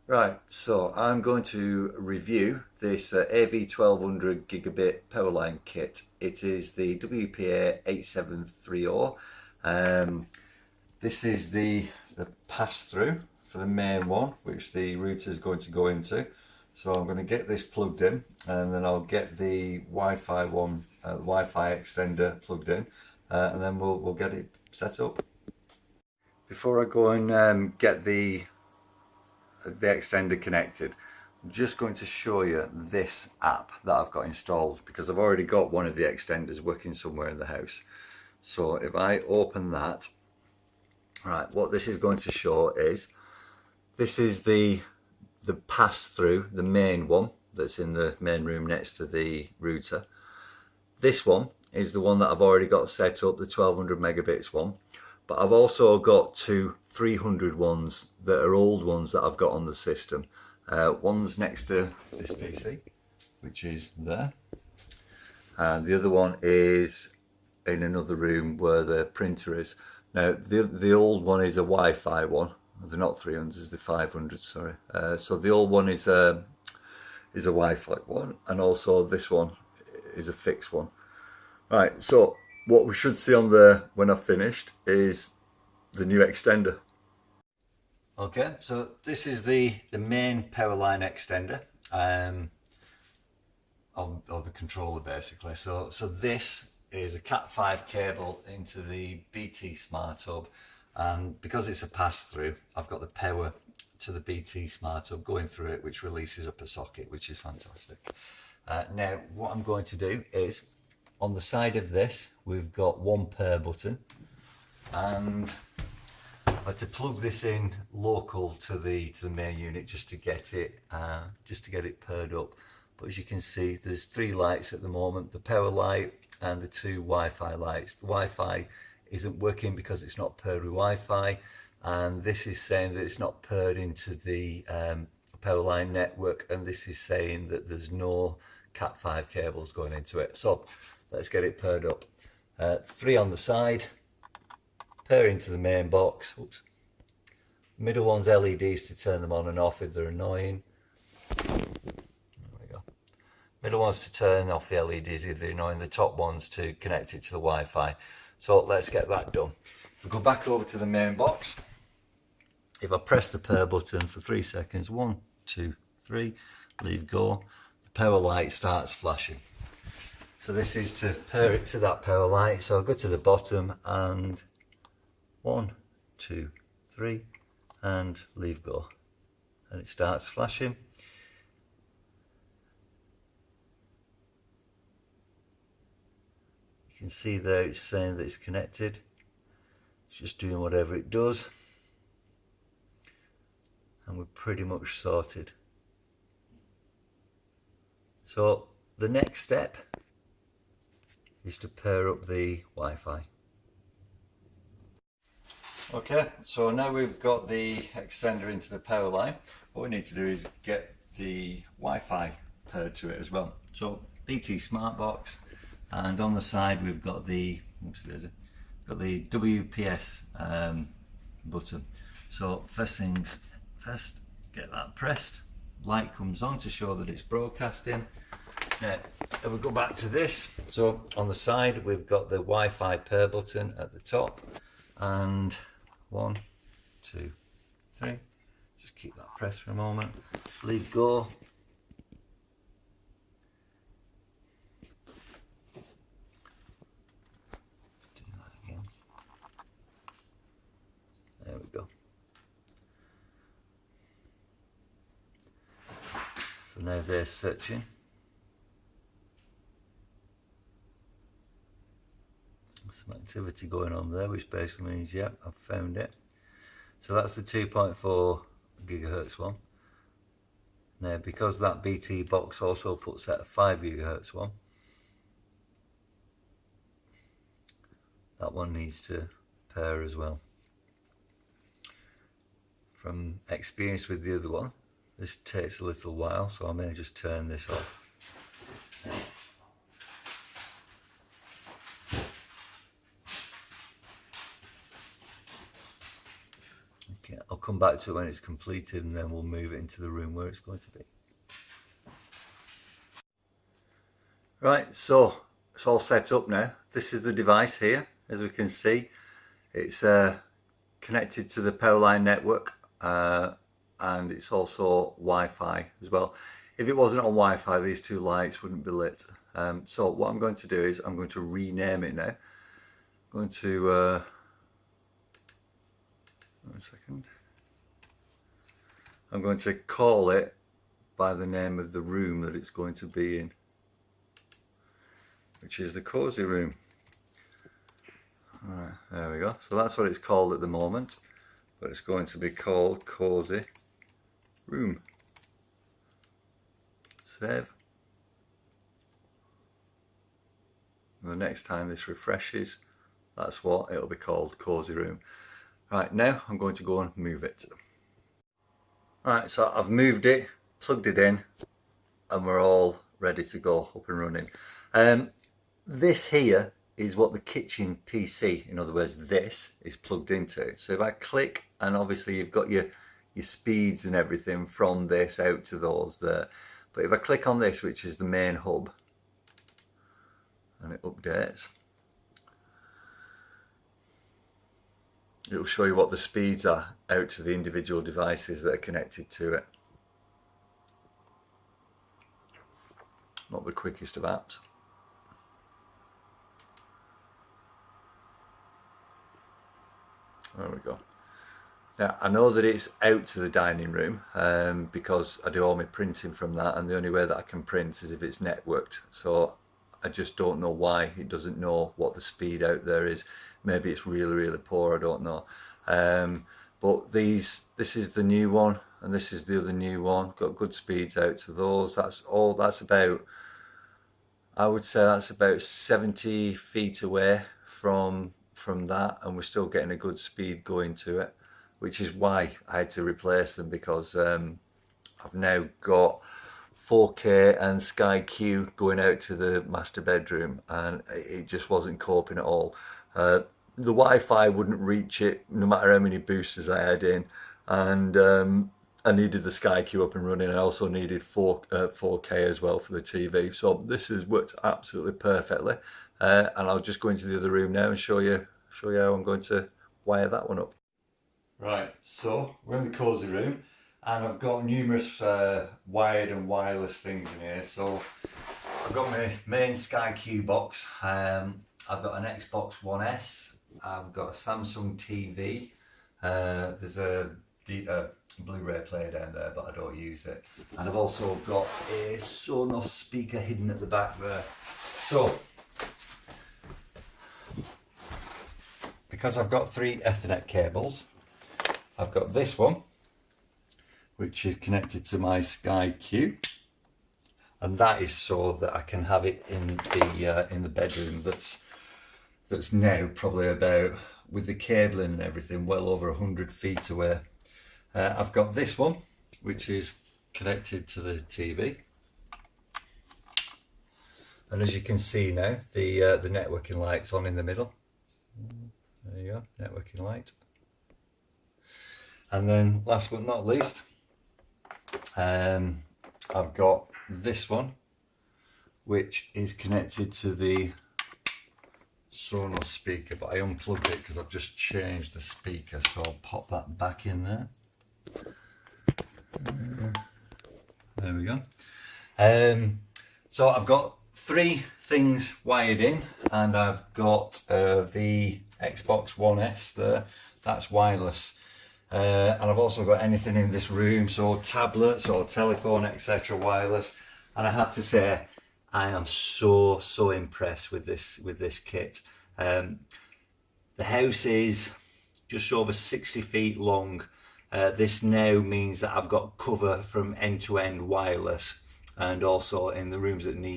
Right, so I'm going to review this AV1200 gigabit Powerline kit. It is the WPA8730. This is the pass-through for the main one, which the router is going to go into. So I'm going to get this plugged in, and then I'll get the Wi-Fi one, Wi-Fi extender plugged in, and then we'll get it set up. Before I go and get the extender connected, I'm just going to show you this app that I've got installed, because I've already got one of the extenders working somewhere in the house. So if I open that, right, what this is going to show is this is the pass-through, the main one that's in the main room next to the router. This one is the one that I've already got set up, the 1200 megabits one. But I've also got two 300 ones that are old ones that I've got on the system. One's next to this PC, which is there. And the other one is in another room where the printer is. Now, the old one is a Wi-Fi one. They're not 300s, they're 500s, sorry. So the old one is a Wi-Fi one, and also this one is a fixed one. Right, so what we should see on there when I've finished is the new extender. Okay, so this is the main Powerline extender, or the controller basically. So this is a Cat5 cable into the BT Smart Hub, and because it's a pass-through, I've got the power to the BT Smart Hub going through it, which releases up a socket, which is fantastic. Now, what I'm going to do is, on the side of this, we've got one pair button, and I've had to plug this in local to the main unit just to get it paired up. But as you can see, there's three lights at the moment: the power light and the two Wi-Fi lights. The Wi-Fi isn't working because it's not paired with Wi-Fi, and this is saying that it's not paired into the Powerline network, and this is saying that there's no Cat5 cables going into it. So let's get it paired up. Three on the side, pair into the main box. Oops. Middle one's LEDs to turn them on and off if they're annoying. There we go. Middle one's to turn off the LEDs if they're annoying. The top one's to connect it to the Wi-Fi. So let's get that done. If we go back over to the main box, if I press the pair button for 3 seconds, 1, 2, 3, leave go, the power light starts flashing. So this is to pair it to that power light. So I'll go to the bottom and 1, 2, 3, and leave go, and it starts flashing. You can see there it's saying that it's connected. It's just doing whatever it does, and we're pretty much sorted. So the next step is to pair up the Wi-Fi. Okay, so now we've got the extender into the power line. What we need to do is get the Wi-Fi paired to it as well. So BT Smart Box, and on the side we've got the WPS button. So first things first, get that pressed. Light comes on to show that it's broadcasting. Now, if we go back to this, so on the side we've got the Wi-Fi pair button at the top, and 1, 2, 3. Just keep that pressed for a moment. Leave go. Do that again. There we go. So now they're searching. Some activity going on there, which basically means, yep, I've found it. So that's the 2.4 gigahertz one. Now, because that BT box also puts out a 5 gigahertz one, that one needs to pair as well. From experience with the other one, this takes a little while, so I may just turn this off. Okay, I'll come come back to it when it's completed, and then we'll move it into the room where it's going to be. Right, so it's all set up now. This is the device here, as we can see. It's connected to the Powerline network, and it's also Wi-Fi as well. If it wasn't on Wi-Fi, these two lights wouldn't be lit. So what I'm going to do is I'm going to rename it now. I'm going to one second. I'm going to call it by the name of the room that it's going to be in, which is the cozy room. Alright, there we go. So that's what it's called at the moment, but it's going to be called cozy room. Save. And the next time this refreshes, that's what it'll be called, cozy room. Right, now I'm going to go and move it. Alright, so I've moved it, plugged it in, and we're all ready to go, up and running. This here is what the kitchen PC, in other words this, is plugged into. So if I click, and obviously you've got your speeds and everything from this out to those there. But if I click on this, which is the main hub, and it updates, it'll show you what the speeds are out to the individual devices that are connected to it. Not the quickest of apps. There we go. Now I know that it's out to the dining room because I do all my printing from that, and the only way that I can print is if it's networked. So I just don't know why it doesn't know what the speed out there is. Maybe it's really poor, I don't know. But this is the new one, and this is the other new one. Got good speeds out to those. That's about, I would say that's about 70 feet away from that, and we're still getting a good speed going to it, which is why I had to replace them, because I've now got 4K and Sky Q going out to the master bedroom, and it just wasn't coping at all. The Wi-Fi wouldn't reach it no matter how many boosters I had in, and I needed the Sky Q up and running. I also needed 4K as well for the TV. So this has worked absolutely perfectly, and I'll just go into the other room now and show you how I'm going to wire that one up. Right, so we're in the cozy room, and I've got numerous wired and wireless things in here. So I've got my main Sky Q box, I've got an Xbox One S, I've got a Samsung TV, there's a Blu-ray player down there, but I don't use it, and I've also got a Sonos speaker hidden at the back there. So because I've got 3 Ethernet cables, I've got this one, which is connected to my Sky Q, and that is so that I can have it in the bedroom that's now probably about, with the cabling and everything, well over 100 feet away. I've got this one, which is connected to the TV, and as you can see now, the networking light's on in the middle. There you go, networking light. And then last but not least, I've got this one, which is connected to the Sonos speaker, but I unplugged it because I've just changed the speaker, so I'll pop that back in there. There we go. So I've got 3 things wired in, and I've got the Xbox One S there, that's wireless. And I've also got anything in this room, so tablets or telephone, etc., wireless. And I have to say, I am so impressed with this kit. The house is just over 60 feet long. This now means that I've got cover from end to end wireless, and also in the rooms that need